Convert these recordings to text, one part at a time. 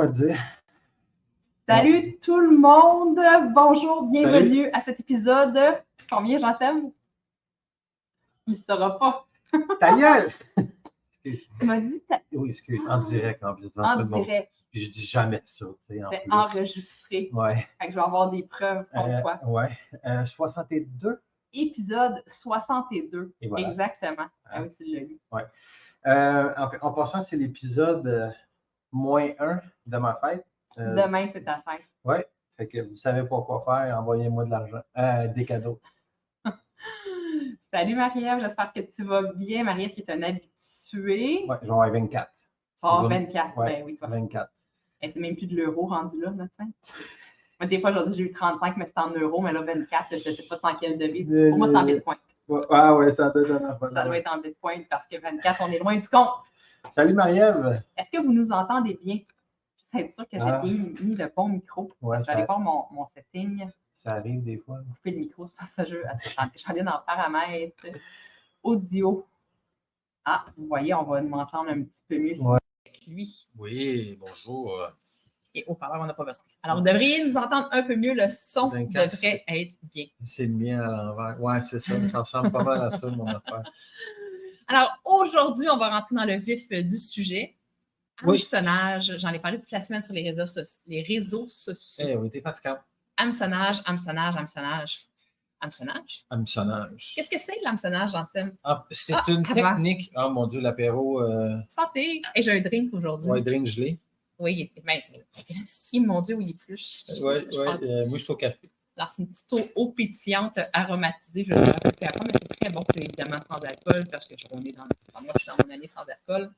quoi te dire. Salut tout le monde! Bonjour, bienvenue Salut. à cet épisode. Combien, Jean-Seb? Il ne saura pas. Ta gueule! Excuse. Tu m'as dit Oui, excuse. En direct, en plus, devant en tout le monde. direct. Puis je dis jamais ça, tu sais, en C'est plus. enregistré. Ouais. Fait que je vais avoir des preuves contre toi. Ouais. 62. Épisode 62. Et voilà. Exactement. Ah oui, tu l'as lu. Ouais. En passant, c'est l'épisode -1 de ma fête. Demain, c'est ta fête. Ouais. Fait que vous savez pas quoi faire, envoyez-moi de l'argent. Des cadeaux. Salut Marie-Ève, j'espère que tu vas bien. Marie-Ève qui est un habitué. Ouais, j'en ai 24. Oh, 24. Ouais, Ben oui, toi. 24. Et c'est même plus de l'euro rendu là, médecin. Moi, des fois, j'ai eu 35, mais c'est en euros, mais là, 24, je ne sais pas c'est en quelle devise. Pour moi, c'est en bitcoin. Ah ouais, ça doit être Ça doit être en bitcoin parce que 24, on est loin du compte. Salut Marie-Ève. Est-ce que vous nous entendez bien? Je suis sûr que j'ai bien mis le bon micro. Ouais, je vais aller voir mon setting. Ça arrive des fois. Couper le micro, c'est pas ça. Je vais dans paramètres, audio. Ah, vous voyez, on va m'entendre un petit peu mieux avec lui. Oui, bonjour. Et haut-parleur, on n'a pas besoin. Alors, vous devriez nous entendre un peu mieux. Le son devrait être bien. C'est le mien à l'envers. Ouais, c'est ça. Ça ressemble pas mal à ça, mon affaire. Alors, aujourd'hui, on va rentrer dans le vif du sujet. Oui. Hameçonnage. J'en ai parlé toute la semaine sur les réseaux sociaux. Eh oui, t'es fatigant. Hameçonnage. Qu'est-ce que c'est l'hameçonnage, Jean-Seb? C'est une technique. Oh mon Dieu, l'apéro. Santé! Et j'ai un drink aujourd'hui. Ouais, drink gelé. Oui, ben, mon Dieu, il est plus. Oui, moi, je suis au café. Alors, c'est une petite eau pétillante aromatisée. Je ne me rappelle plus à quoi, mais c'est très bon. C'est évidemment sans alcool parce que moi, je suis dans mon année sans alcool.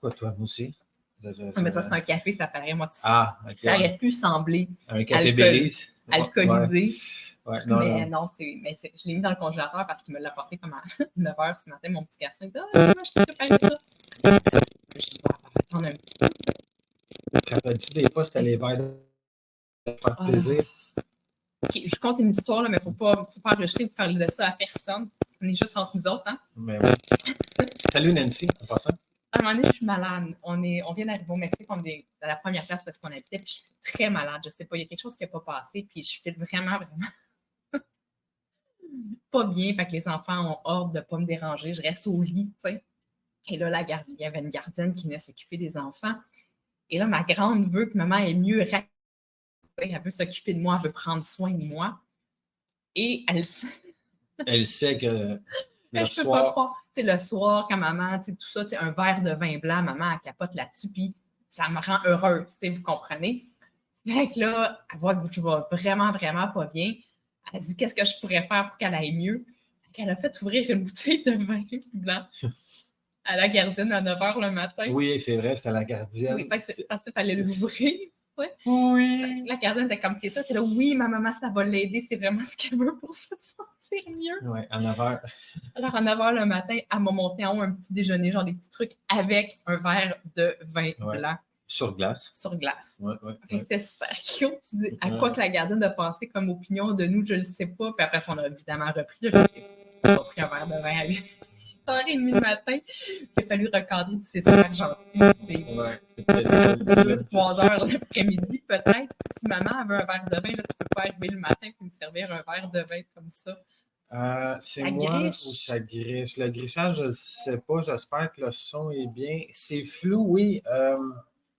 Quoi, toi, moi aussi? Mais toi, c'est un café, ça paraît. Moi, okay. Ça aurait pu sembler un café Belize. Alcoolisé. Ouais, non, je l'ai mis dans le congélateur parce qu'il me l'a apporté comme à 9 h ce matin. Mon petit garçon, il dit ah, je t'ai préparé ça. Je dis on va attendre un petit peu. Te rappelles-tu des fois, c'était les verres de faire plaisir? Okay, je compte une histoire, là, mais il ne faut pas enregistrer pour parler de ça à personne. On est juste entre nous autres. Hein? Mais oui. Salut Nancy, en passant. À un moment donné, je suis malade. On vient d'arriver au Mexique, on est dans la première classe parce qu'on habitait, puis je suis très malade. Je ne sais pas, il y a quelque chose qui n'a pas passé, puis je file vraiment pas bien. Fait que les enfants ont ordre de ne pas me déranger. Je reste au lit, tu sais. Et là, il y avait une gardienne qui venait s'occuper des enfants. Et là, ma grande veut que maman ait mieux raconté. Elle veut s'occuper de moi, elle veut prendre soin de moi. Et elle sait que je ne peux pas croire. Tu sais, le soir, quand maman, tu sais, tout ça, tu sais, un verre de vin blanc, maman, elle capote là-dessus, puis ça me rend heureuse, tu sais, vous comprenez? Fait que là, elle voit que je vais vraiment, vraiment pas bien. Elle se dit, qu'est-ce que je pourrais faire pour qu'elle aille mieux? Elle a fait ouvrir une bouteille de vin blanc à la gardienne à 9 h le matin. Oui, c'est vrai, c'était la gardienne. Oui, parce qu'il fallait l'ouvrir. Oui. La gardienne était comme, t'es sûre? T'es là, oui, ma maman, ça va l'aider, c'est vraiment ce qu'elle veut pour se sentir mieux. Oui, à 9 h. Alors, à 9 h le matin, elle m'a monté en haut un petit déjeuner, genre des petits trucs avec un verre de vin blanc. Sur glace. Sur glace. Oui. C'était super cute. Tu dis, à quoi que la gardienne a pensé comme opinion de nous, je ne le sais pas. Puis après, on a évidemment repris. J'ai pris un verre de vin à 8h30 le matin. Il a fallu recadrer de ses super gentils. C'était 2-3 heures l'après-midi, peut-être. Si maman avait un verre de vin, là, tu peux pas arriver le matin et me servir un verre de vin comme ça. C'est ça moi griche. Ou ça griche? Le grichage, je ne sais pas. J'espère que le son est bien. C'est flou, oui.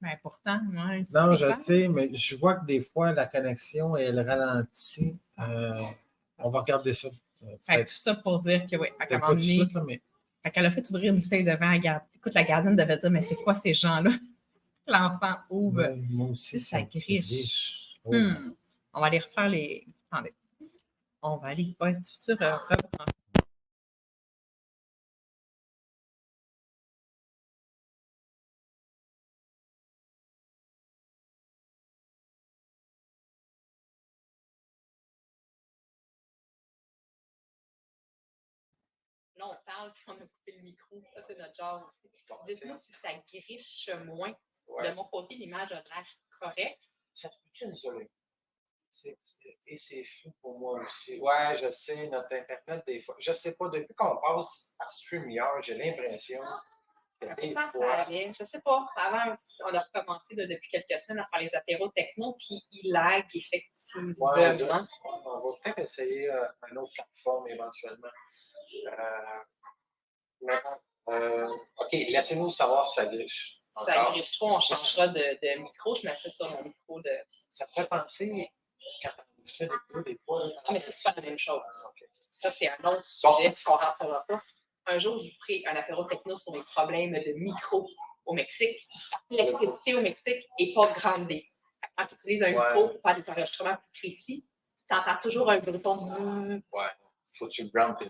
Ben pourtant, ouais, non, je sais, mais je vois que des fois, la connexion, elle ralentit. On va regarder ça. Fait tout ça pour dire que, oui, à un moment donné, fait qu'elle a fait ouvrir une bouteille de vin à garde. Écoute, la gardienne devait dire, mais c'est quoi ces gens-là? L'enfant ouvre. Ouais, moi aussi, ça griche. Oh. On va aller refaire les... Attendez. On va aller... Ouais, tu reprends. Là, on parle puis on a coupé le micro. Ça, c'est notre genre aussi. Dites-nous si ça griche moins. Ouais. De mon côté, l'image a l'air correcte. Ça te peut-tu isoler? Et c'est flou pour moi aussi. Ouais, je sais, notre Internet, des fois. Je sais pas, depuis qu'on passe par StreamYard, j'ai l'impression Comment ça allait? Je sais pas. Avant, on a recommencé là, depuis quelques semaines à faire les apéros techno, puis il lag effectivement. On va peut-être essayer une autre plateforme éventuellement. OK, laissez-nous savoir si ça glitch. Si ça glitch trop, on changera de micro. Je mettrai sur mon micro de. Ça me fait penser, quand on fait des cours, des fois. Ah, mais ça, c'est pas la même chose. Okay. Ça, c'est un autre sujet qu'on rentrera pas. Un jour, je vous ferai un apéro techno sur les problèmes de micro au Mexique. L'électricité au Mexique n'est pas grandée. Quand tu utilises un micro pour faire des enregistrements plus précis, tu entends toujours un bruton. Ouais, faut que tu le ground tes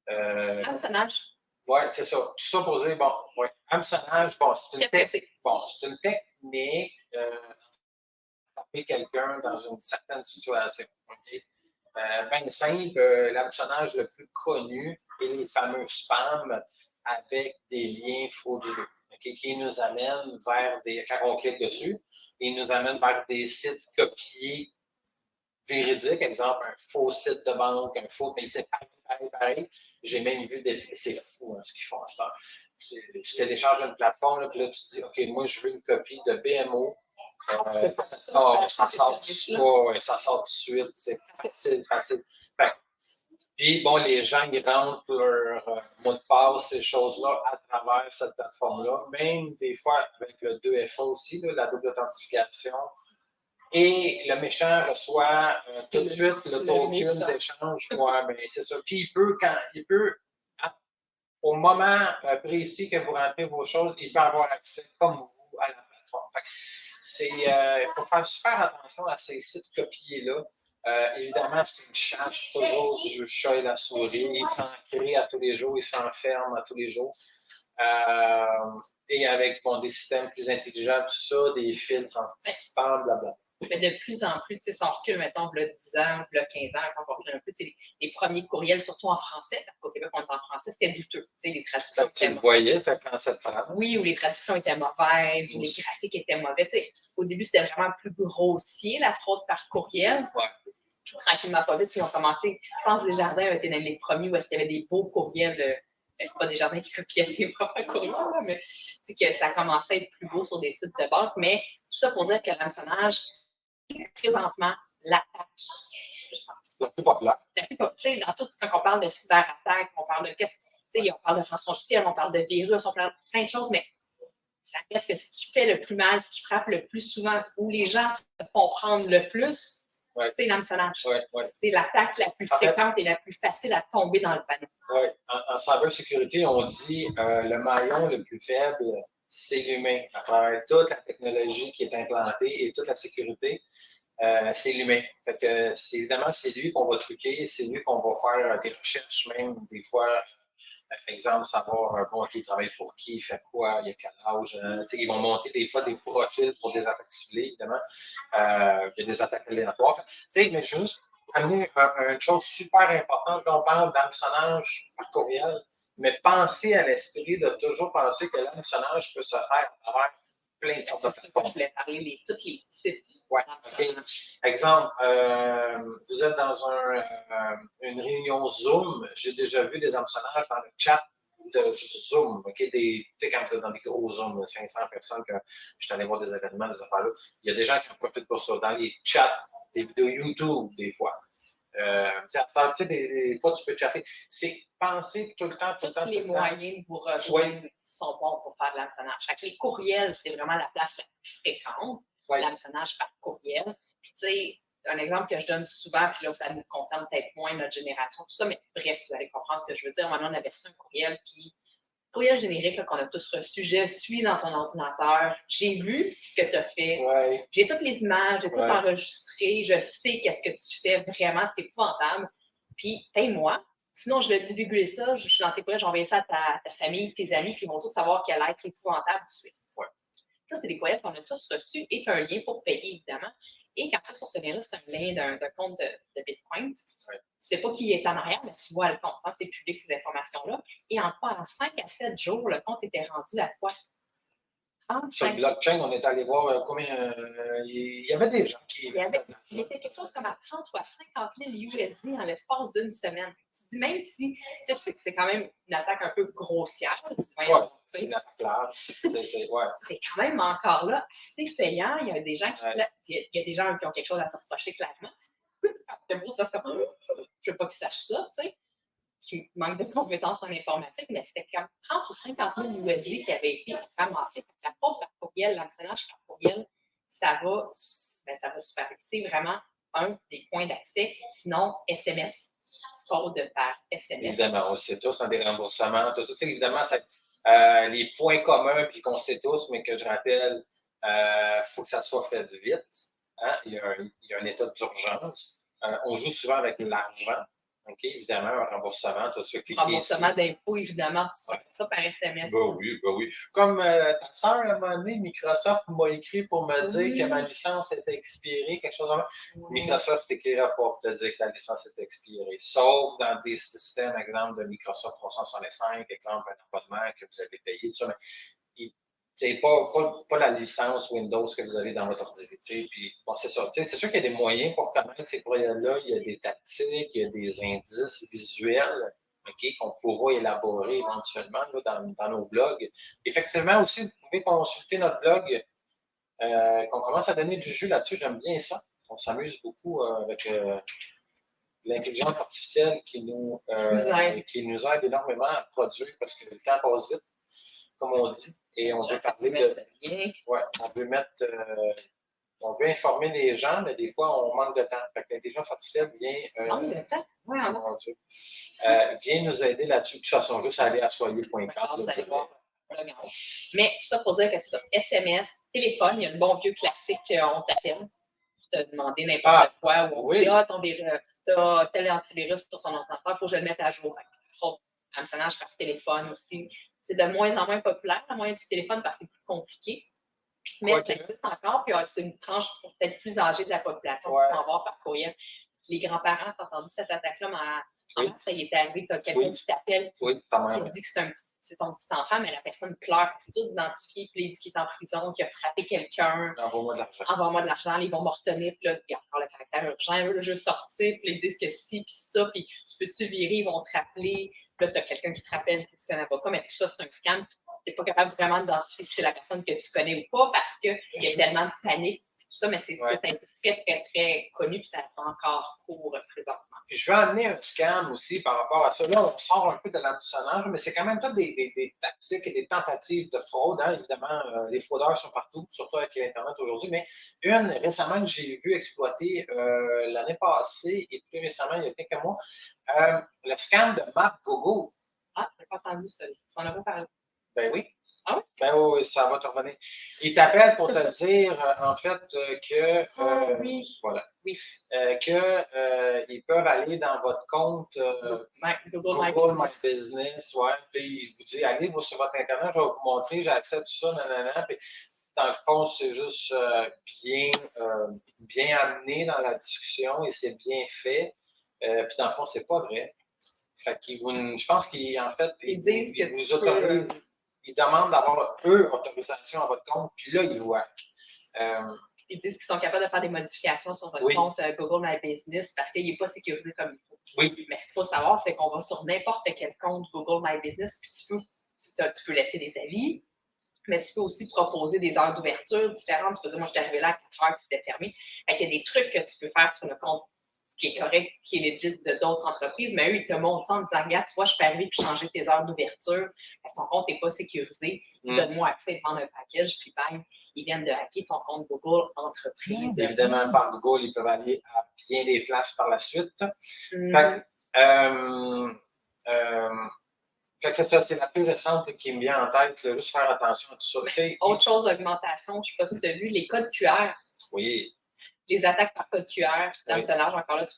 hameçonnage. Oui, c'est ça. Tout ça posé, bon, oui. Hameçonnage, bon, c'est une technique frapper quelqu'un dans une certaine situation. Okay? Bien simple, l'hameçonnage le plus connu est les fameux spams avec des liens frauduleux. Okay, qui nous amènent vers des. Quand on clique dessus, ils nous amènent vers des sites copiés véridiques, exemple, un faux site de banque, un faux. Mais c'est pareil. J'ai même vu des. C'est fou hein, ce qu'ils font à ce temps. Tu télécharges une plateforme, là, puis là, tu dis OK, moi, je veux une copie de BMO. Ça sort tout de suite. C'est facile. Puis, bon, les gens, ils rentrent leur mot de passe, ces choses-là, à travers cette plateforme-là. Même des fois, avec le 2FA aussi, là, la double authentification. Et le méchant reçoit tout de suite le token d'échange. Ouais, mais c'est ça. Puis, il peut, au moment précis que vous rentrez vos choses, il peut avoir accès, comme vous, à la plateforme. Il faut faire super attention à ces sites copiés-là. Évidemment, c'est une chasse toujours du chat et la souris. Ils s'en créent à tous les jours, ils s'enferment à tous les jours. Et avec des systèmes plus intelligents, tout ça, des filtres anticipants, blablabla. Mais de plus en plus, si on recule, mettons, il y a 10 ans, il y a 15 ans, quand on recule un peu, les premiers courriels, surtout en français, parce qu'au Québec, on est en français, c'était douteux. Les traductions tu le voyais, tu quand cette phrase. Oui, ou les traductions étaient mauvaises, ou les graphiques étaient mauvais. Au début, c'était vraiment plus grossier, la fraude par courriel. Ouais. Puis, tranquillement, pas vite, ils ont commencé. Je pense que Desjardins étaient dans les premiers où est-ce qu'il y avait des beaux courriels. C'est pas Desjardins qui copiaient ses propres courriels, là, mais que ça commençait à être plus beau sur des sites de banque. Mais tout ça pour dire que l'hameçonnage, présentement, l'attaque. La plus populaire. Dans tout, quand on parle de cyberattaque, on parle de on parle de rançon on parle de virus, on parle de plein de choses, mais ça reste que ce qui fait le plus mal, ce qui frappe le plus souvent, où les gens se font prendre le plus, c'est l'hameçonnage. C'est l'attaque la plus fréquente et la plus facile à tomber dans le panneau. Oui, en cybersécurité, on dit le maillon le plus faible, c'est l'humain. À travers toute la technologie qui est implantée et toute la sécurité, c'est l'humain. Fait que évidemment, c'est lui qu'on va truquer, c'est lui qu'on va faire des recherches, même des fois. Exemple, savoir, qui travaille pour qui, il fait quoi, il a quel âge. Ils vont monter des fois des profils pour des attaques ciblées, évidemment. Il y a des attaques aléatoires. Mais juste amener une chose super importante, quand on parle d'hameçonnage par courriel, mais pensez à l'esprit de toujours penser que l'hameçonnage peut se faire à travers plein de sortes de plateformes. Je voulais parler tous les types. Oui, OK. Exemple, vous êtes dans une réunion Zoom. J'ai déjà vu des hameçonnages dans le chat de Zoom. Okay? Quand vous êtes dans des gros Zooms, 500 personnes, que je suis allé voir des événements, des affaires-là, il y a des gens qui en profitent pour ça. Dans les chats, des vidéos YouTube, des fois. Des fois, tu peux chatter. C'est penser tout le temps. Tous les moyens de vous rejoindre sont bons pour faire de l'hameçonnage. Les courriels, c'est vraiment la place la plus fréquente, l'hameçonnage par courriel. Puis, tu sais, un exemple que je donne souvent, puis là, ça nous concerne peut-être moins notre génération, tout ça, mais bref, vous allez comprendre ce que je veux dire. Maintenant, on avait reçu un courriel générique qu'on a tous reçu. Je suis dans ton ordinateur. J'ai vu ce que tu as fait. Ouais. J'ai toutes les images, j'ai tout enregistré. Je sais qu'est-ce que tu fais vraiment. C'est épouvantable. Puis, paye-moi. Sinon, je vais divulguer ça. Je suis dans tes courriels, j'ai envoyé ça à ta famille, tes amis, puis ils vont tous savoir qu'elle a été épouvantable tout de suite. Ouais. Ça, c'est des courriels qu'on a tous reçus et tu as un lien pour payer, évidemment. Et quand tu es sur ce lien-là, c'est un lien d'un compte de Bitcoin. Ouais. Tu ne sais pas qui est en arrière, mais tu vois le compte. C'est public, ces informations-là. Et en 5 à 7 jours, le compte était rendu à quoi? Sur le blockchain, on est allé voir combien. Il y avait des gens qui. Il était quelque chose comme à 30 ou à 50 000 USD en l'espace d'une semaine. Tu dis, même si c'est quand même une attaque un peu grossière. C'est une attaque large. C'est quand même encore là assez payant. Il y a des gens qui ont quelque chose à se reprocher, clairement. Parce que moi, ça, c'est comme. Je veux pas qu'ils sachent ça, tu sais. Qui manque de compétences en informatique, mais c'était comme 30 ou 50 000 USD qui avaient été ramassés. La fraude par courriel, l'hameçonnage par courriel, ça va superviser. C'est vraiment un des points d'accès. Sinon, SMS, fraude par SMS. Évidemment, on sait tous, des remboursements, tout ça. Évidemment, les points communs, puis qu'on sait tous, mais que je rappelle, il faut que ça soit fait vite. Hein? Il y a un état d'urgence. On joue souvent avec l'argent. OK, évidemment, un remboursement, tu as ce cliquer remboursement d'impôts, évidemment, tu fais ça par SMS. Ben oui. Comme ta soeur, à un moment donné, Microsoft m'a écrit pour me dire que ma licence était expirée, quelque chose comme ça. Microsoft t'écrira pas pour te dire que ta licence est expirée, sauf dans des systèmes, exemple, de Microsoft 365, exemple, un abonnement que vous avez payé, tout ça, mais c'est pas la licence Windows que vous avez dans votre ordinateur. Puis, bon, c'est ça. C'est sûr qu'il y a des moyens pour connaître ces courriels-là. Il y a des tactiques, il y a des indices visuels qu'on pourra élaborer éventuellement là, dans nos blogs. Effectivement, aussi, vous pouvez consulter notre blog, qu'on commence à donner du jus là-dessus. J'aime bien ça. On s'amuse beaucoup avec l'intelligence artificielle qui nous aide énormément à produire parce que le temps passe vite, comme on dit. Et on veut parler de. Ouais, on veut informer les gens, mais des fois, on manque de temps. Fait que l'intelligence artificielle vient. Manque de temps? Ouais, vient nous aider là-dessus. De toute façon, juste aller à soyeux.com. Vous allez voir. Mais tout ça pour dire que c'est ça. SMS, téléphone, il y a le bon vieux classique, on t'appelle pour te demander n'importe quoi. Ou on dit, t'as tel antivirus sur ton ordinateur, il faut que je le mette à jour. Fraude, hameçonnage par téléphone aussi. C'est de moins en moins populaire, la moyen du téléphone, parce que c'est plus compliqué. Mais ça existe encore, puis c'est une tranche peut-être plus âgée de la population qui peut en voir par courriel. Les grands-parents, t'as entendu cette attaque-là, mais ça y est arrivé, t'as quelqu'un qui t'appelle, qui dit que c'est ton petit enfant, mais la personne pleure, c'est tout identifié, puis il dit qu'il est en prison, qu'il a frappé quelqu'un. Envoie-moi de l'argent, ils vont me retenir, puis là, il y a encore le caractère urgent, le jeu sorti, puis ils disent que si, puis ça, puis tu peux-tu virer, ils vont te rappeler, puis là, t'as quelqu'un qui te rappelle, qui tu connais pas, mais tout ça, c'est un scam. Tu n'es pas capable vraiment d'identifier si c'est la personne que tu connais ou pas parce qu'il y a tellement de panique, tout ça, mais c'est très, très, très connu, puis ça est encore court présentement. Puis je vais amener un scam aussi par rapport à ça. Là, on sort un peu de l'hameçonnage, mais c'est quand même des tactiques et des tentatives de fraude. Hein. Évidemment, les fraudeurs sont partout, surtout avec l'Internet aujourd'hui. Mais une récemment que j'ai vu exploiter l'année passée et plus récemment, il y a quelques mois, le scam de MapGogo. Ah, je n'ai pas entendu ça. Tu m'en as pas parlé. Ben oui. Ah oui? Ben oui, ça va te revenir. Il t'appelle pour te dire, en fait, que. Oui. Voilà. Oui. Qu'ils peuvent aller dans votre compte Google My Business. Ouais. Puis il vous dit, allez sur votre Internet, je vais vous montrer, j'ai accès à tout ça, nanana. Puis dans le fond, c'est juste bien amené dans la discussion et c'est bien fait. Puis dans le fond, c'est pas vrai. Fait qu'ils je pense qu'en fait, ils disent que vous autorisent. Ils demandent d'avoir, autorisation à votre compte, puis là, ils vous hackent. Ils disent qu'ils sont capables de faire des modifications sur votre compte Google My Business parce qu'il n'est pas sécurisé comme il faut. Oui. Mais ce qu'il faut savoir, c'est qu'on va sur n'importe quel compte Google My Business, puis tu peux laisser des avis, mais tu peux aussi proposer des heures d'ouverture différentes. Tu peux dire, moi, je suis arrivé là à 4 heures, puis c'était fermé. Fait qu'il y a des trucs que tu peux faire sur le compte qui est correct, qui est legit de d'autres entreprises, mais eux, ils te montrent ça en disant, regarde, tu vois, je peux arriver et changer tes heures d'ouverture, ton compte n'est pas sécurisé, donne-moi accès, ils te vendent un package, puis bang, ils viennent de hacker ton compte Google entreprise. Évidemment, par Google, ils peuvent aller à bien des places par la suite. C'est ça, c'est la plus récente qui me vient en tête, là, juste faire attention à tout ça. Autre chose d'augmentation, je ne sais pas si tu as vu, les codes QR. Oui. Les attaques par code QR, l'hameçonnage, encore là, tu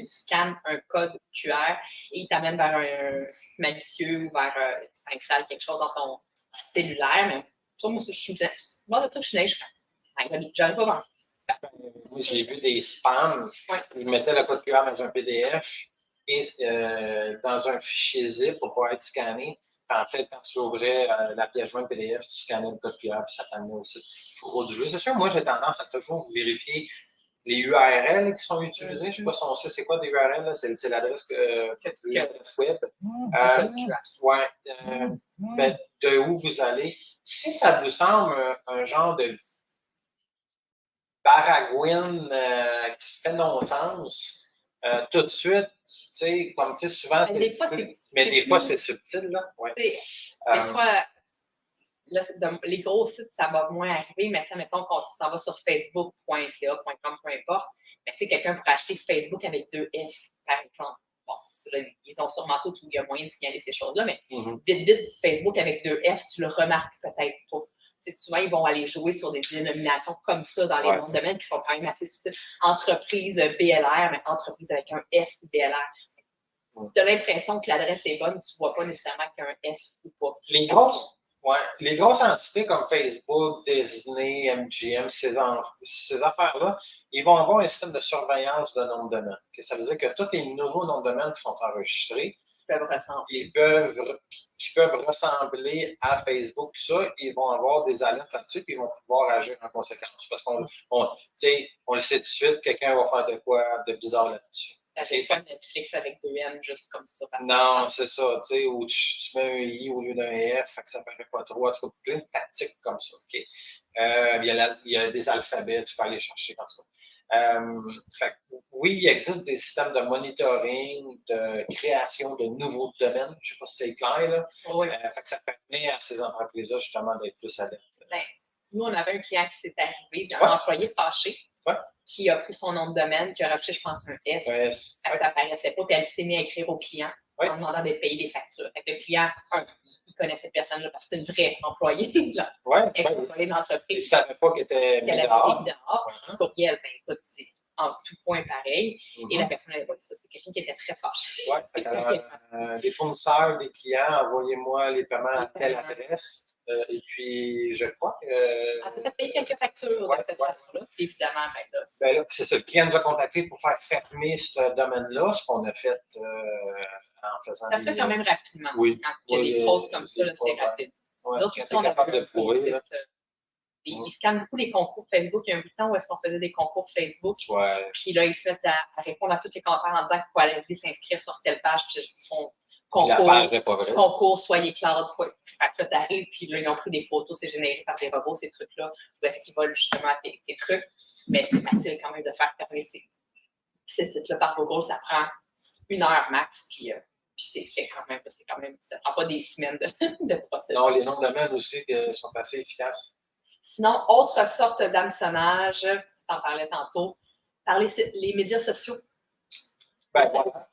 scannes un code QR et il t'amène vers un site malicieux ou vers s'installe quelque chose dans ton cellulaire. Mais moi, je suis j'aurais pas pensé. Moi, j'ai vu des spams. Ils mettaient le code QR dans un PDF et dans un fichier zip pour pouvoir être scanné. en fait, quand tu ouvrais la pièce jointe PDF, tu scannais le code QR, puis ça t'amenait au site frauduleux. C'est sûr, moi, j'ai tendance à toujours vérifier les URL qui sont utilisées. Je ne sais pas si on sait c'est quoi des URL, c'est l'adresse web. Ouais, ben, de où vous allez. Si ça vous semble un genre de baragouine qui se fait non-sens, tout de suite, tu sais, comme tu sais, souvent, mais des fois, c'est subtil, là. Ouais. Des fois, là, les gros sites, ça va moins arriver, mais mettons qu'on tu t'en vas sur facebook.ca, .com, peu importe, mais tu sais, quelqu'un pourrait acheter Facebook avec 2 F, par exemple. Bon, ils ont sûrement tout où il y a moyen de signaler ces choses-là, mais vite, Facebook avec 2 F, tu le remarques peut-être pas. T'sais, souvent, ils vont aller jouer sur des dénominations comme ça dans les noms de domaine qui sont quand même assez subtils. Entreprise BLR, mais entreprise avec un S BLR. Tu as l'impression que l'adresse est bonne, tu ne vois pas nécessairement qu'il y a un S ou pas. Les grosses entités comme Facebook, Disney, MGM, ces affaires-là, ils vont avoir un système de surveillance de nom de domaine. Ça veut dire que tous les nouveaux noms de domaine qui sont enregistrés, ils peuvent ressembler à Facebook, tout ça, ils vont avoir des alertes là-dessus, puis ils vont pouvoir agir en conséquence. Parce qu'on le sait tout de suite, quelqu'un va faire de quoi de bizarre là-dessus. J'ai pas Netflix avec 2 N juste comme ça. Non, c'est ça, tu sais, où tu mets un I au lieu d'un F, fait que ça paraît pas trop. En tout cas, plein de tactiques comme ça. Okay? Il y a des alphabets, tu peux aller chercher, en tout cas. Fait que, oui, il existe des systèmes de monitoring, de création de nouveaux domaines. Je ne sais pas si c'est clair, là. Oui. Fait que ça permet à ces entreprises-là, justement, d'être plus alertes. Ben, nous, on avait un client qui s'est arrivé, un employé fâché. Qui a pris son nom de domaine, qui a rajouté, je pense, un S. Ça n'apparaissait pas, puis elle s'est mise à écrire au client en demandant de payer des factures. Fait que le client, il connaissait cette personne-là parce que c'est une vraie employée. Employée d'entreprise. Il ne savait pas qu'elle était mis dehors. Courriel, ben écoute, c'est en tout point pareil. Et la personne n'avait pas dit ça. C'est quelqu'un qui était très fâché. Les fournisseurs, les clients, envoyez-moi les paiements à telle adresse. Et puis, je crois que. Peut-être payer quelques factures de cette façon-là. Évidemment, c'est ça. Le client nous a contactés pour faire fermer ce domaine-là, ce qu'on a fait en faisant. Ça se fait quand même rapidement. Oui. Quand il y a des fraudes comme ça, c'est rapide. D'autres aussi, on capable de prouver. Ils scannent beaucoup les concours Facebook. Il y a un bout de temps où est-ce qu'on faisait des concours Facebook. Puis là, ils se mettent à répondre à tous les commentaires en disant qu'il faut aller s'inscrire sur telle page. Puis ils font concours, soyez cloud. Fait que t'arrives, puis là, ils ont pris des photos, c'est généré par des robots, ces trucs-là. Où est-ce qu'ils volent justement tes trucs. Mais c'est facile quand même de faire fermer ces sites-là par Google. Ça prend 1 heure max. Puis c'est fait quand même. Ça prend pas des semaines de procédure. Non, les noms de domaine aussi sont assez efficaces. Sinon, autre sorte d'hameçonnage, tu en parlais tantôt, par les médias sociaux.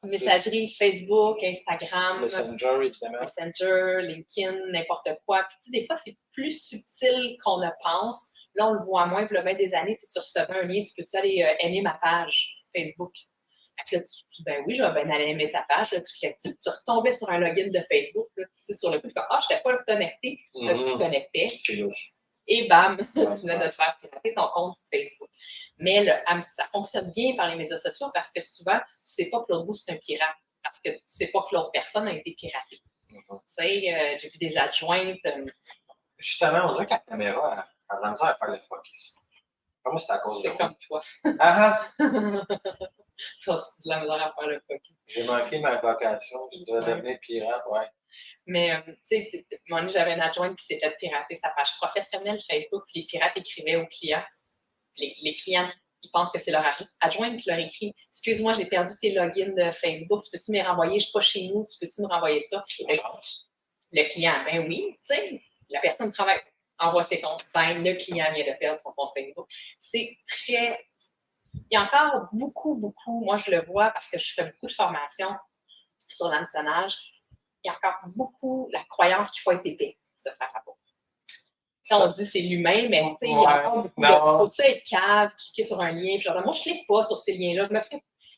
Messagerie, Facebook, Instagram. Messenger, évidemment. Messenger, LinkedIn, n'importe quoi. Puis, tu sais, des fois, c'est plus subtil qu'on ne pense. Là, on le voit moins. Puis, là, des années, tu recevais un lien, tu peux-tu aller aimer ma page Facebook? Fait que là, ben oui, je vais bien aller aimer ta page. Là, tu retombais sur un login de Facebook. Là, sur le coup, tu fais je n'étais pas connecté. Là, tu te connectais. Et bam, tu venais de te faire pirater ton compte Facebook. Mais ça fonctionne bien par les médias sociaux parce que souvent, tu ne sais pas que l'autre bout, c'est un pirate. Parce que tu ne sais pas que l'autre personne a été piratée. Tu sais, j'ai vu des adjointes. Justement, on dirait que la caméra a de la misère à faire le focus. Comment c'est à cause de moi? C'est comme toi. Toi, c'est de la misère à faire le focus. J'ai manqué ma vocation. Je dois devenir pirate, Mais, tu sais, j'avais une adjointe qui s'est fait pirater sa page professionnelle Facebook, puis les pirates écrivaient aux clients. Les clients, ils pensent que c'est leur adjointe qui leur écrit « Excuse-moi, j'ai perdu tes logins de Facebook, tu peux-tu me les renvoyer? Je ne suis pas chez nous, tu peux-tu me renvoyer ça? » Le client, ben oui, tu sais, la personne travaille, envoie ses comptes, ben le client vient de perdre son compte Facebook. C'est très... Il y a encore beaucoup, moi je le vois parce que je fais beaucoup de formations sur l'hameçonnage. Il y a encore beaucoup la croyance qu'il faut être épais, se faire rapport. On dit c'est l'humain, mais il y a encore beaucoup de faut-tu être cave, cliquer sur un lien, puis genre, moi je clique pas sur ces liens-là.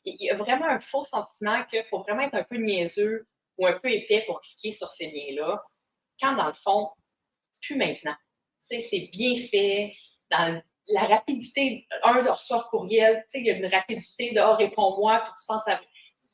Il y a vraiment un faux sentiment qu'il faut vraiment être un peu niaiseux ou un peu épais pour cliquer sur ces liens-là, quand dans le fond, plus maintenant. C'est bien fait, dans la rapidité, de recevoir courriel, il y a une rapidité de réponds-moi, puis tu penses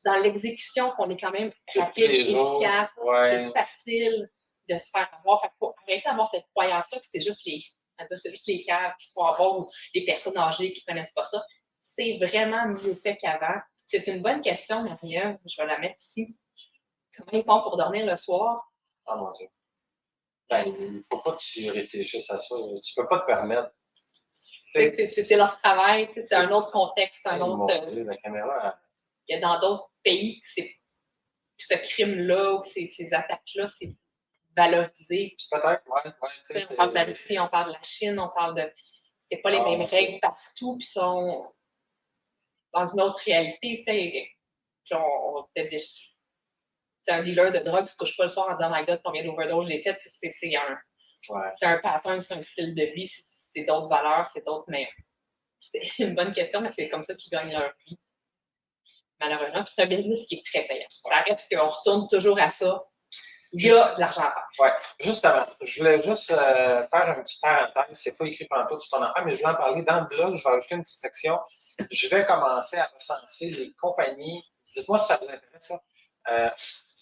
dans l'exécution qu'on est quand même rapide, efficace, c'est facile. de se faire avoir. Fait qu'il faut arrêter d'avoir cette croyance-là que c'est juste les caves qui se font avoir ou les personnes âgées qui ne connaissent pas ça. C'est vraiment mieux fait qu'avant. C'est une bonne question, Marie-Ève. Je vais la mettre ici. Comment ils font pour dormir le soir? Ah mon Dieu. Ben, il ne faut pas que tu réfléchisses à ça. Tu ne peux pas te permettre. C'est leur travail, c'est un autre contexte, un autre. Mon Dieu, la caméra. Il y a dans d'autres pays que ce crime-là ou ces attaques-là, c'est valorisé. Peut-être, ouais. On parle de la Russie, on parle de la Chine, on parle de. C'est pas les mêmes règles partout, puis sont dans une autre réalité, tu sais. Un dealer de drogue ne se couche pas le soir en disant, oh my God, combien d'overdoses j'ai fait. C'est un pattern, c'est un style de vie, c'est d'autres valeurs, c'est d'autres. Mais c'est une bonne question, mais c'est comme ça qu'ils gagnent leur vie. Malheureusement, puis c'est un business qui est très payant. Ça reste qu'on retourne toujours à ça. Il y a de l'argent à faire. Oui, justement, je voulais juste faire une petite parenthèse. C'est pas écrit pendant sur ton affaire, mais je voulais en parler dans le blog. Je vais ajouter une petite section. Je vais commencer à recenser les compagnies. Dites-moi si ça vous intéresse, ça.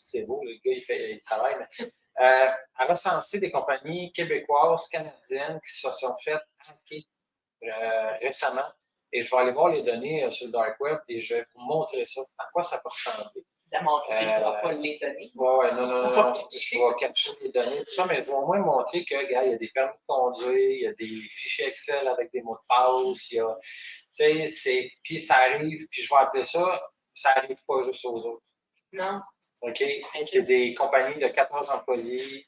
C'est beau, le gars, il travaille. Mais, à recenser des compagnies québécoises, canadiennes qui se sont faites hacker récemment. Et je vais aller voir les données sur le Dark Web et je vais vous montrer ça. À quoi ça peut ressembler. Évidemment, tu ne pourras pas les donner. Oui, non. Je vais capturer les données, tout ça, mais je vais au moins montrer que, gars, il y a des permis de conduire, il y a des fichiers Excel avec des mots de passe, il y a, tu sais, puis ça arrive, puis je vais appeler ça n'arrive pas juste aux autres. Non. OK? Il y a des compagnies de 14 employés.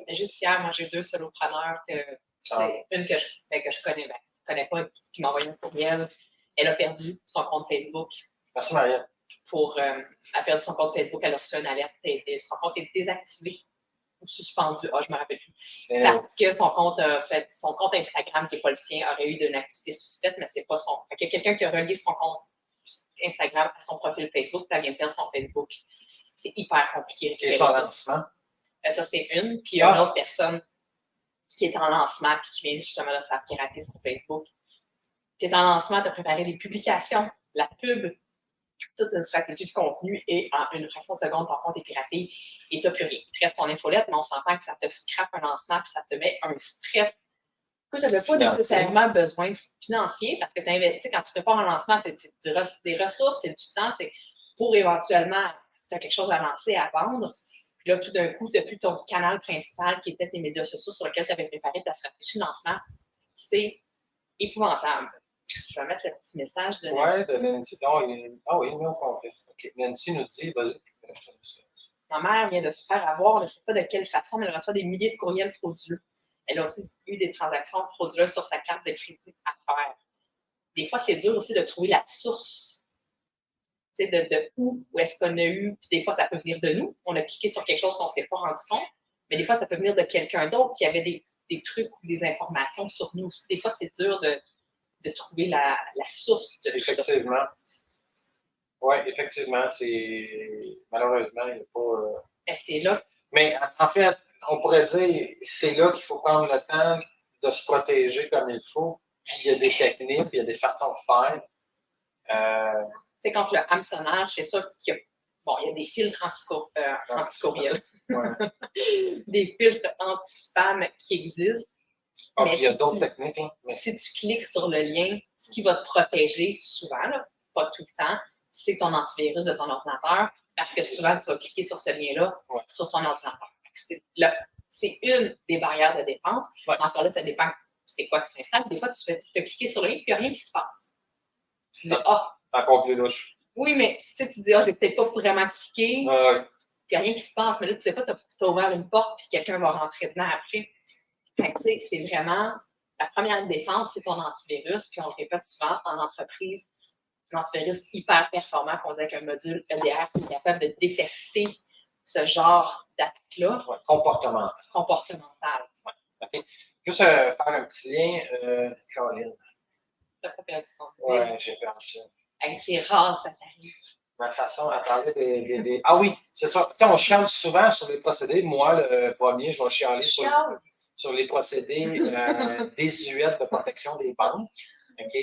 Juste hier, moi, j'ai 2 solopreneurs, une que je connais pas, qui m'a envoyé un courriel. Elle a perdu son compte Facebook. Merci, Maria. Elle a perdu son compte Facebook, elle a reçu une alerte. Son compte est désactivé ou suspendu. Je me rappelle plus. Parce que son compte Instagram, qui n'est pas le sien, aurait eu une activité suspecte, mais c'est pas son. Il y a quelqu'un qui a relié son compte Instagram à son profil Facebook, puis elle vient de perdre son Facebook. C'est hyper compliqué. Et son lancement? Ça, c'est une. Puis il y a une autre personne qui est en lancement puis qui vient justement de se faire pirater sur Facebook. Tu es en lancement, tu as préparé des publications, la pub, toute une stratégie de contenu et en une fraction de seconde, ton compte est piraté et tu n'as plus rien. Il te reste ton infolette, mais on s'entend que ça te scrape un lancement puis ça te met un stress. Tu n'avais pas nécessairement besoin financier parce que tu investis, quand tu prépares un lancement, c'est des ressources, c'est du temps, c'est pour éventuellement, tu as quelque chose à lancer, à vendre. Puis là, tout d'un coup, tu n'as plus ton canal principal qui était tes médias sociaux sur lequel tu avais préparé ta stratégie de lancement. C'est épouvantable. Je vais mettre le petit message de Nancy. Oui, de Nancy. Oui, il est au complet. OK. Nancy nous dit, vas-y. Ma mère vient de se faire avoir, on ne sait pas de quelle façon, mais elle reçoit des milliers de courriels frauduleux. Elle a aussi eu des transactions frauduleuses sur sa carte de crédit à faire. Des fois, c'est dur aussi de trouver la source. Tu sais, de où est-ce qu'on a eu. Puis des fois, ça peut venir de nous. On a cliqué sur quelque chose qu'on ne s'est pas rendu compte. Mais des fois, ça peut venir de quelqu'un d'autre qui avait des trucs ou des informations sur nous aussi. Des fois, c'est dur de trouver la source de effectivement. Ça. Oui, effectivement. Malheureusement, il n'y a pas. Mais c'est là. Mais en fait, on pourrait dire c'est là qu'il faut prendre le temps de se protéger comme il faut. Puis il y a des techniques, puis il y a des façons de faire. C'est contre le hameçonnage, c'est sûr qu'il y a des filtres anti-courriel. Ouais. Des filtres anti-spam qui existent. Mais il y a d'autres techniques. Là. Mais... Si tu cliques sur le lien, ce qui va te protéger souvent, là, pas tout le temps, c'est ton antivirus de ton ordinateur, parce que souvent, tu vas cliquer sur ce lien-là sur ton ordinateur. C'est une des barrières de défense. Ouais. Encore là, ça dépend c'est quoi qui s'installe. Des fois, tu fais cliquer sur le lien, puis il n'y a rien qui se passe. Tu dis, encore plus louche. Oui, mais tu dis, j'ai peut-être pas vraiment cliqué. Ouais. Il n'y a rien qui se passe. Mais là, tu sais pas, tu as ouvert une porte, puis quelqu'un va rentrer dedans après. C'est vraiment la première défense, c'est ton antivirus. Puis on le répète souvent en entreprise, un antivirus hyper performant qu'on dit avec un module EDR qui est capable de détecter ce genre d'attaque-là. Ouais, comportemental. Ouais. Okay. Juste faire un petit lien, Caroline. T'as pas perdu son Oui, j'ai perdu ça. C'est rare, ça t'arrive. Ma façon à parler des... Ah oui, c'est ça. On chiale souvent sur les procédés. Moi, le premier, je vais chialer sur les procédés désuets de protection des banques. OK?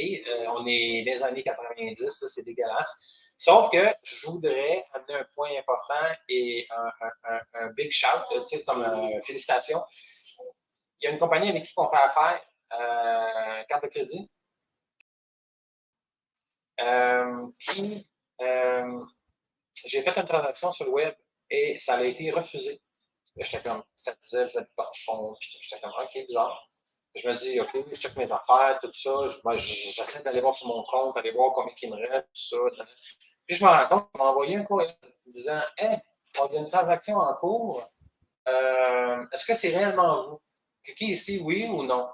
On est les années 90, c'est dégueulasse. Sauf que je voudrais amener un point important et un big shout, tu sais, comme félicitations. Il y a une compagnie avec qui on fait affaire, carte de crédit, qui j'ai fait une transaction sur le web et ça a été refusé. J'étais comme, ça disait, vous n'avez pas de fonds. Puis j'étais comme, OK, bizarre. Je me dis, OK, je check mes affaires, tout ça. J'essaie d'aller voir sur mon compte, aller voir combien il me reste, tout ça. Puis je me rends compte qu'il m'a envoyé un courriel disant, hey, il y a une transaction en cours. Est-ce que c'est réellement vous? Cliquez ici, oui ou non.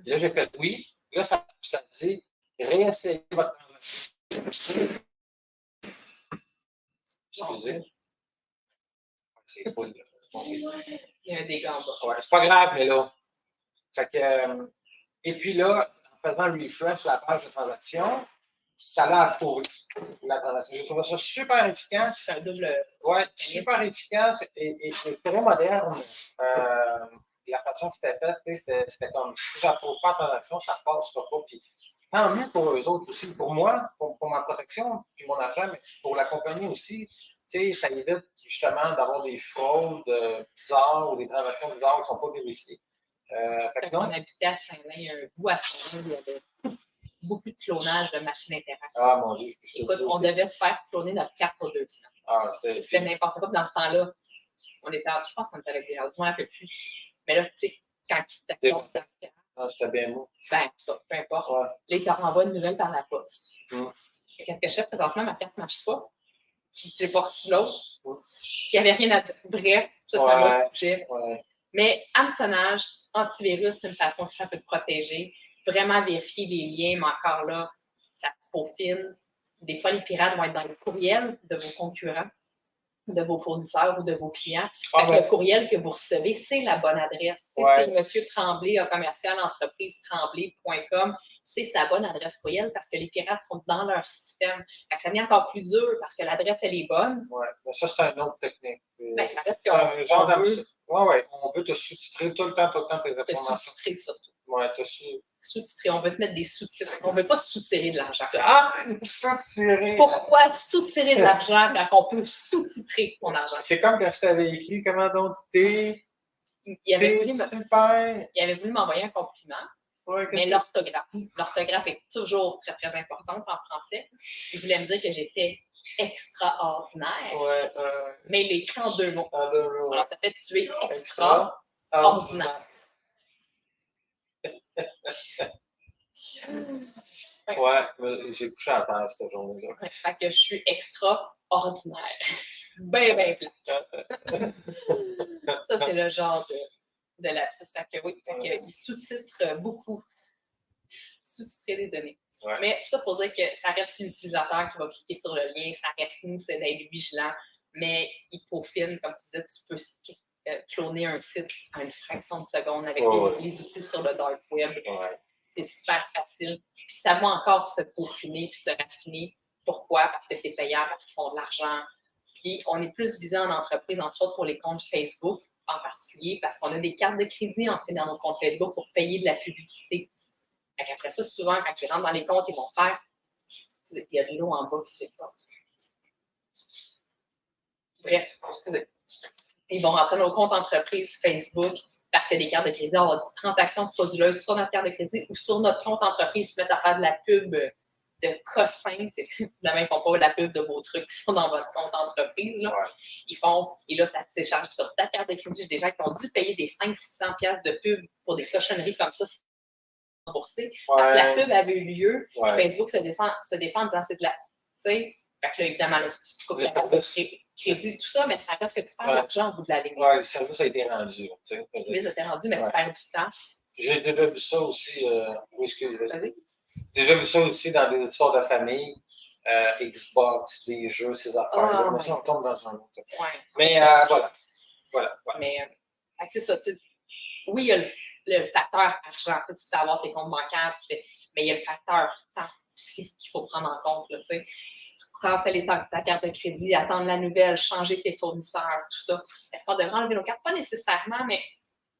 Là, j'ai fait oui. Là, ça dit, réessayez votre transaction. Excusez. C'est cool. Il y a un dégât en bas. Ouais, c'est pas grave, mais là. Fait que, et puis là, en faisant refresh la page de transaction, ça l'a approuvé, la transaction. J'ai trouvé ça super efficace. C'est un double. Ouais, super efficace et c'est très moderne. La façon que c'était fait, c'était comme si j'approuve pas la transaction, ça passera pas. Puis tant mieux pour eux autres aussi. Pour moi, pour ma protection, puis mon argent, mais pour la compagnie aussi, ça évite justement d'avoir des fraudes bizarres ou des transactions bizarres qui ne sont pas vérifiées. Quand on habitait à Saint-Lin, il y a un bout à Saint-Lin, il y avait beaucoup de clonage de machines interactives. Ah mon Dieu, écoute, on devait se faire cloner notre carte pour 2 semaines. Ah, c'était n'importe quoi. Dans ce temps-là, je pense qu'on était avec des gens, je ne me rappelle plus. Mais là, tu sais, quand tu t'accroches dans le carte, c'était bien mou. Ben, peu importe. Ouais. Là, ils te renvoient une nouvelle par la poste. Qu'est-ce que je fais présentement? Ma carte ne marche pas. Je n'ai pas reçu l'autre. Puis il n'y avait rien à dire. Bref, ça, c'est un autre sujet. Mais hameçonnage, antivirus, c'est une façon que ça peut te protéger. Vraiment vérifier les liens, mais encore là, ça te peaufine. Des fois, les pirates vont être dans le courriel de vos concurrents, de vos fournisseurs ou de vos clients. Le courriel que vous recevez, c'est la bonne adresse. C'est Monsieur Tremblay, un commercial entreprise tremblay.com. C'est sa bonne adresse courriel parce que les pirates sont dans leur système. Ça devient encore plus dur parce que l'adresse, elle est bonne. Oui, mais ça, c'est une autre technique. Ça reste qu'on on veut te sous-titrer tout le temps tes informations. Te sous-titrer surtout. Oui, sous-titrer. On veut te mettre des sous-titres. On ne veut pas te soutirer de l'argent. Sous-tirer. Pourquoi soutirer de l'argent quand on peut sous-titrer ton argent? C'est comme quand je t'avais écrit, comment donc il avait voulu m'envoyer un compliment, mais l'orthographe. L'orthographe est toujours très, très importante en français. Il voulait me dire que j'étais extraordinaire, mais il écrit en 2 mots. Alors, ça fait tu es extraordinaire. J'ai couché à terre cette journée-là. Fait que je suis extraordinaire. Ben plate. Ça, c'est le genre de lapsus. Fait que oui, il sous-titre beaucoup. Sous-titrer des données. Mais tout ça pour dire que ça reste l'utilisateur qui va cliquer sur le lien, ça reste nous, c'est d'être vigilant, mais il peaufine, comme tu disais, tu peux cloner un site à une fraction de seconde avec les outils sur le dark web. C'est super facile. Puis ça va encore se peaufiner puis se raffiner. Pourquoi? Parce que c'est payant, parce qu'ils font de l'argent. Puis on est plus visé en entreprise, entre autres pour les comptes Facebook en particulier, parce qu'on a des cartes de crédit entrées dans nos comptes Facebook pour payer de la publicité. Après ça, souvent, quand ils rentrent dans les comptes, ils vont faire il y a de l'eau en bas, puis c'est pas. Bref, excusez. Ils vont rentrer dans nos comptes entreprise Facebook parce que des cartes de crédit, on a des transactions frauduleuses sur notre carte de crédit ou sur notre compte entreprise, ils se mettent à faire de la pub de cossin. Évidemment, ils ne font pas la pub de vos trucs qui sont dans votre compte entreprise. Là. Ils font, et là, ça se charge sur ta carte de crédit. J'ai des gens qui ont dû payer des 500-600$ de pub pour des cochonneries comme ça. Remboursé, parce que la pub avait eu lieu, Facebook se défend en disant c'est de la. Tu sais, fait que là, évidemment, là, tu coupes la carte de crédit, tout ça, mais ça reste que tu perds de l'argent au bout de la ligne. Oui, le service a été rendu. Oui, ça a été rendu, mais tu perds du temps. J'ai déjà vu ça aussi. Oui, excusez-moi. J'ai déjà vu ça aussi dans des histoires de famille. Xbox, des jeux, ces affaires-là. Mais ça, on tombe dans un autre. Mais voilà. Mais c'est ça. Oui, il y a le facteur argent. Tu fais avoir tes comptes bancaires, mais il y a le facteur temps aussi qu'il faut prendre en compte. Là, canceller ta carte de crédit, attendre la nouvelle, changer tes fournisseurs, tout ça. Est-ce qu'on devrait enlever nos cartes? Pas nécessairement, mais.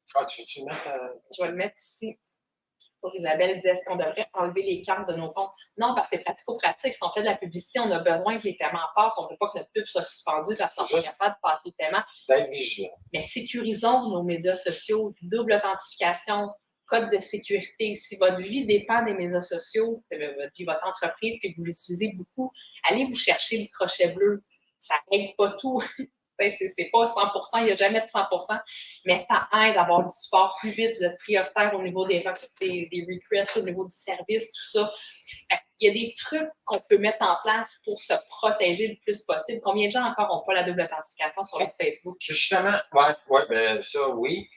Tu veux-tu mettre? Je vais le mettre ici. pour Isabelle disait, est-ce qu'on devrait enlever les cartes de nos comptes? Non, parce que c'est pratico-pratique. Si on fait de la publicité, on a besoin que les paiements passent. On ne veut pas que notre pub soit suspendue parce qu'on n'est pas capable de passer le paiement. D'être vigilant. Mais sécurisons nos médias sociaux, double authentification, code de sécurité. Si votre vie dépend des médias sociaux, votre vie, votre entreprise, que vous l'utilisez beaucoup, allez vous chercher le crochet bleu. Ça n'aide pas tout. C'est pas 100%, il n'y a jamais de 100%, mais ça aide à avoir du support plus vite, vous êtes prioritaire au niveau des requests, au niveau du service, tout ça. Il y a des trucs qu'on peut mettre en place pour se protéger le plus possible. Combien de gens encore n'ont pas la double authentification sur leur Facebook? Justement, ben ça, oui.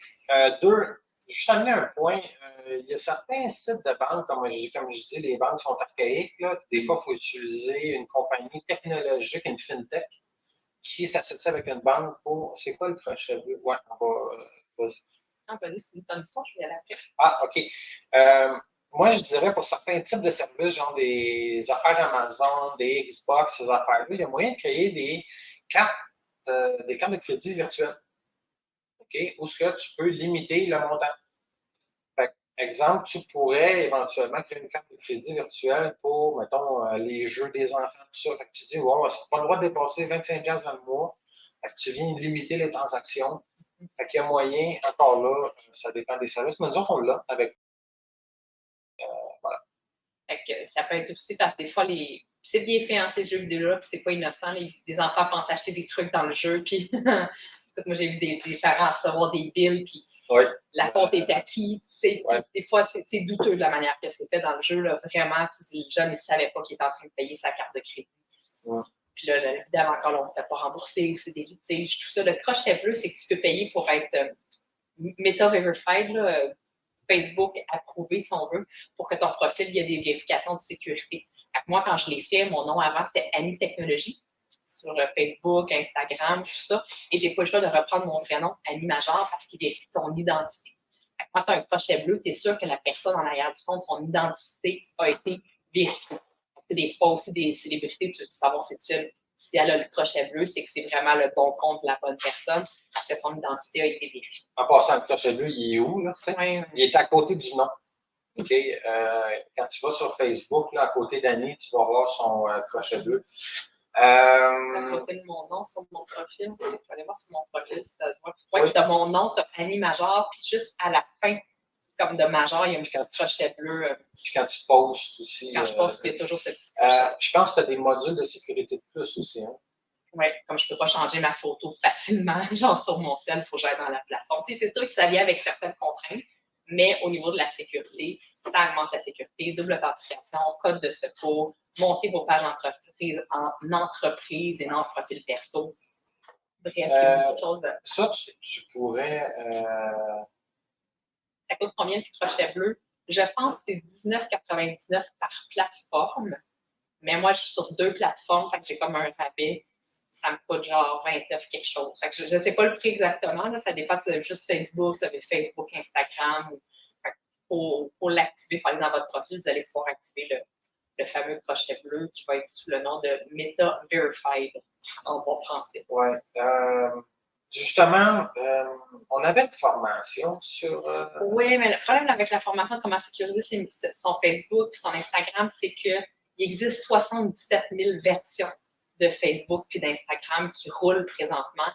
Juste amener un point, il y a certains sites de banque, comme je dis, les banques sont archaïques. Là. Des fois, il faut utiliser une compagnie technologique, une fintech, qui s'associe avec une banque pour. C'est quoi le crochet bleu? Ouais, on va. Non, vas-y, c'est une bonne histoire, je vais y aller après. Ah, OK. Moi, je dirais pour certains types de services, genre des affaires Amazon, des Xbox, ces affaires-là, il y a moyen de créer des cartes de crédit virtuelles. OK? Où est-ce que tu peux limiter le montant? Fait, exemple, tu pourrais éventuellement créer une carte de crédit virtuelle pour, mettons, les jeux des enfants, tout ça. Fait que tu dis, wow, c'est pas le droit de dépasser 25$ dans le mois. Fait que tu viens limiter les transactions. Fait qu'il y a moyen, encore là, ça dépend des services, mais nous autres, on l'a avec. Voilà. Fait que ça peut être aussi parce que des fois, c'est bien fait, hein, ces jeux vidéo-là, puis c'est pas innocent. Les enfants pensent acheter des trucs dans le jeu, puis moi, j'ai vu des parents recevoir des billes, puis la compte est acquis. Des fois, c'est douteux de la manière que c'est fait dans le jeu. Là. Vraiment, tu dis, le jeune, il ne savait pas qu'il était en train de payer sa carte de crédit. Ouais. Puis là, évidemment, encore là, on ne fait pas rembourser ou c'est des litiges, tout ça. Le crochet bleu, c'est que tu peux payer pour être Meta-verified, Facebook approuvé, si on veut, pour que ton profil, il y ait des vérifications de sécurité. Moi, quand je l'ai fait, mon nom avant, c'était Annie Technologie sur Facebook, Instagram, tout ça. Et j'ai pas le choix de reprendre mon vrai nom, Annie Major, parce qu'il vérifie ton identité. Quand tu as un crochet bleu, tu es sûr que la personne en arrière du compte, son identité a été vérifiée. Des fois aussi, des célébrités, tu veux savoir si elle a le crochet bleu, c'est que c'est vraiment le bon compte de la bonne personne, parce que son identité a été vérifiée. En passant, le crochet bleu, il est où? Là, il est à côté du nom. Okay? Quand tu vas sur Facebook, là, à côté d'Annie, tu vas voir son crochet bleu. C'est à côté de mon nom sur mon profil. Je vais aller voir sur mon profil si ça se voit. Oui, tu as mon nom, tu as Annie Major, puis juste à la fin, comme de Major, il y a un petit crochet bleu. Puis quand tu postes aussi. Quand je poste, il y a toujours ce petit crochet. Je pense que tu as des modules de sécurité de plus aussi. Hein? Oui, comme je ne peux pas changer ma photo facilement, genre sur mon cell, il faut que j'aille dans la plateforme. Tu sais, c'est sûr que ça vient avec certaines contraintes, mais au niveau de la sécurité, ça augmente la sécurité, double authentification, code de secours, monter vos pages en entreprise et non en profil perso. Bref, il y a beaucoup de choses. Ça, tu pourrais. Ça coûte combien le crochet bleu? Je pense que c'est $19,99 par plateforme, mais moi, je suis sur 2 plateformes, fait que j'ai comme un rabais. Ça me coûte genre 29 quelque chose. Fait que je ne sais pas le prix exactement, là, ça dépend si vous avez juste Facebook, si vous avez Facebook, Instagram. Pour l'activer, il faut aller dans votre profil, vous allez pouvoir activer le fameux crochet bleu qui va être sous le nom de Meta Verified en bon français. Oui. Justement, on avait une formation sur. Oui, mais le problème avec la formation, comment sécuriser son Facebook et son Instagram, c'est qu'il existe 77 000 versions de Facebook puis d'Instagram qui roulent présentement.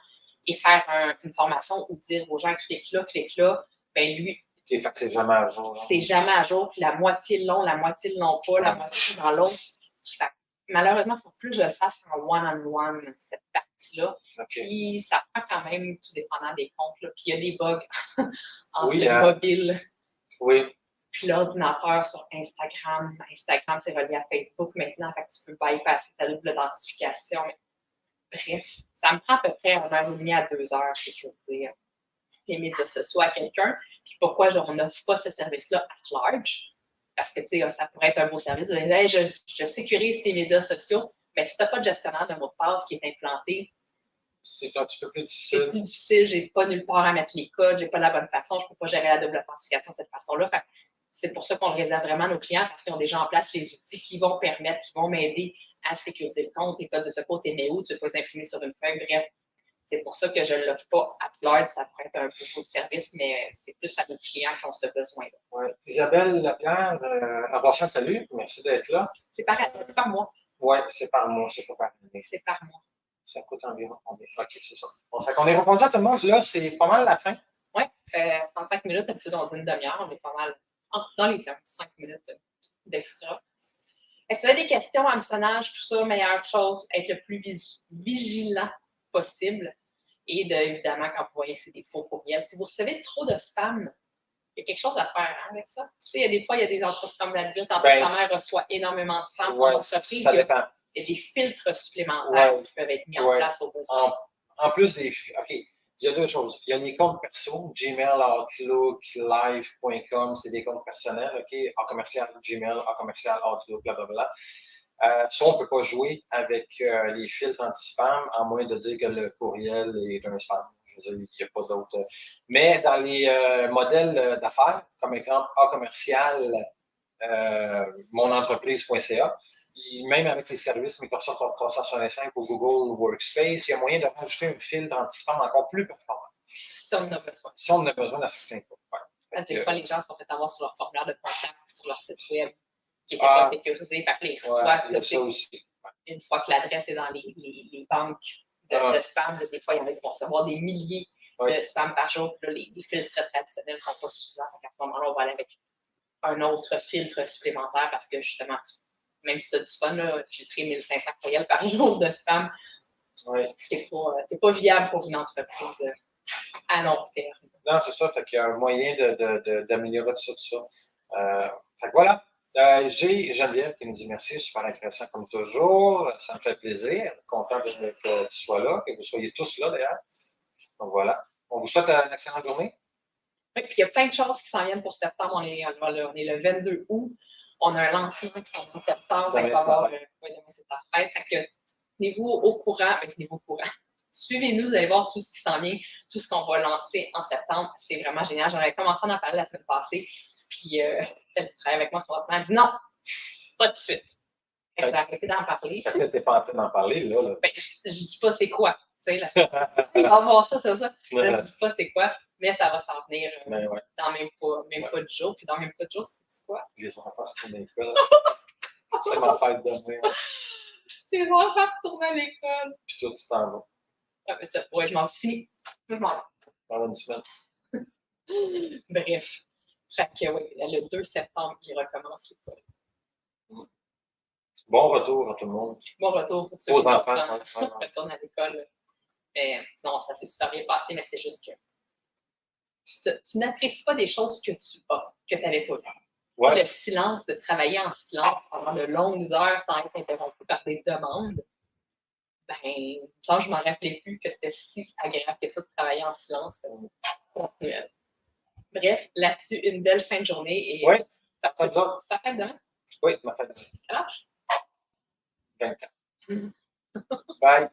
Et faire une formation ou dire aux gens clique là, ben lui. Okay, fait que c'est jamais à jour. C'est jamais à jour, puis la moitié le long, la moitié le long pas, la moitié dans l'autre. Malheureusement, il faut plus que je le fasse en one-on-one, cette partie-là. Okay. Puis ça prend quand même, tout dépendant des comptes, là. Puis il y a des bugs entre le mobile puis l'ordinateur sur Instagram. Instagram, c'est relié à Facebook maintenant, fait que tu peux bypasser ta double authentification. Bref, ça me prend à peu près 1h30 à 2 heures sécuriser les médias sociaux à quelqu'un. Puis pourquoi on n'offre pas ce service-là at large? Parce que, tu sais, ça pourrait être un beau service. Hey, je sécurise tes médias sociaux, mais si tu n'as pas de gestionnaire de mot de passe qui est implanté, c'est un petit peu plus difficile. C'est plus difficile. Je n'ai pas nulle part à mettre les codes, je n'ai pas la bonne façon, je ne peux pas gérer la double authentification de cette façon-là. C'est pour ça qu'on le réserve vraiment à nos clients, parce qu'ils ont déjà en place les outils qui vont permettre, qui vont m'aider à sécuriser le compte. Les codes de secours, tu les mets où? Tu ne peux pas les imprimer sur une feuille. Bref, C'est pour ça que je ne l'offre pas à Fleur. Ça pourrait être un beau service, mais c'est plus à nos clients qui ont ce besoin-là. Ouais. Isabelle Lapierre, en passant, salut, merci d'être là. C'est par mois. Oui, c'est par mois, c'est pas par année. C'est par mois. Ça coûte environ combien? OK, c'est ça. Bon, fait qu'on est répondu à tout le monde. Là, c'est pas mal la fin. Oui, 35 minutes, d'habitude, on dit une demi-heure. On est pas mal dans les temps, 5 minutes d'extra. Est-ce que vous avez des questions, hameçonnage, tout ça, meilleure chose, être le plus vigilant possible et évidemment, quand vous voyez que c'est des faux courriels, si vous recevez trop de spam, il y a quelque chose à faire avec ça. Tu sais, il y a des fois, il y a des entreprises, comme la dit, ta mère reçoit énormément de spam Ouais, en entreprise. ça dépend. Il y a des filtres supplémentaires Ouais, qui peuvent être mis en place au besoin. En plus des... OK, il y a deux choses. Il y a les comptes perso, Gmail, Outlook, Live.com, c'est des comptes personnels, OK? En commercial Gmail, en commercial Outlook, blablabla. Ça, on ne peut pas jouer avec les filtres anti-spam, à moins de dire que le courriel est un spam. Je veux dire, il n'y a pas d'autre. Mais dans les modèles d'affaires, comme exemple A commercial, monentreprise.ca, même avec les services Microsoft 365 ou Google Workspace, il y a moyen de rajouter un filtre anti-spam encore plus performant. Si on en a besoin. Si on en a besoin dans certains cas. Des fois, les gens sont fait avoir sur leur formulaire de contact, sur leur site web, qui n'était pas sécurisé. Fait que les reçoivent, une fois que l'adresse est dans les banques de spam, des fois, il y en a qui vont recevoir des milliers de spam par jour. Puis là, les filtres traditionnels ne sont pas suffisants. À ce moment-là, on va aller avec un autre filtre supplémentaire parce que justement, même si tu as du fun, là, filtrer 1500 courriels par jour de spam, c'est pas viable pour une entreprise à long terme. Non, c'est ça. Fait qu'il y a un moyen d'améliorer tout ça. Fait que voilà. J'ai Geneviève qui nous dit merci, super intéressant comme toujours. Ça me fait plaisir. Content que tu sois là, que vous soyez tous là d'ailleurs. Donc voilà. On vous souhaite une excellente journée. Oui, puis il y a plein de choses qui s'en viennent pour septembre. On est le 22 août. On a un lancement qui s'en vient en septembre. Demain, c'est ta fête. Fait que tenez-vous au courant. Suivez-nous, vous allez voir tout ce qui s'en vient, tout ce qu'on va lancer en septembre. C'est vraiment génial. J'aurais commencé à en parler la semaine passée. Puis celle qui travaille avec moi sur le a dit non, pas tout de suite. J'ai arrêté d'en parler. Tu n'es pas en train d'en parler, là. Ben, je ne dis pas c'est quoi. Il va voir ça, c'est ça. Je ne dis pas c'est quoi, mais ça va s'en venir dans même pas de jours. Puis dans même pas de jours, c'est quoi? Les enfants retournent à l'école. C'est ma fête demain. Les enfants retournent à l'école. Puis toi, tu t'en vas. Ah, mais ça, je m'en suis fini. Je m'en vais. Dans une semaine. Bref. Fait que oui, le 2 septembre, il recommence l'école. Bon retour à tout le monde. Bon retour pour ceux aux qui enfants. retournent à l'école. Mais sinon, ça s'est super bien passé, mais c'est juste que tu n'apprécies pas des choses que tu as, que tu n'avais pas vues. Le silence, de travailler en silence pendant de longues heures sans être interrompu par des demandes, je ne m'en rappelais plus que c'était si agréable que ça de travailler en silence. Bref, là-dessus, une belle fin de journée. Et ta fête demain? C'est ta fête demain? Oui, ma fête demain. Quel âge? 24. Bye.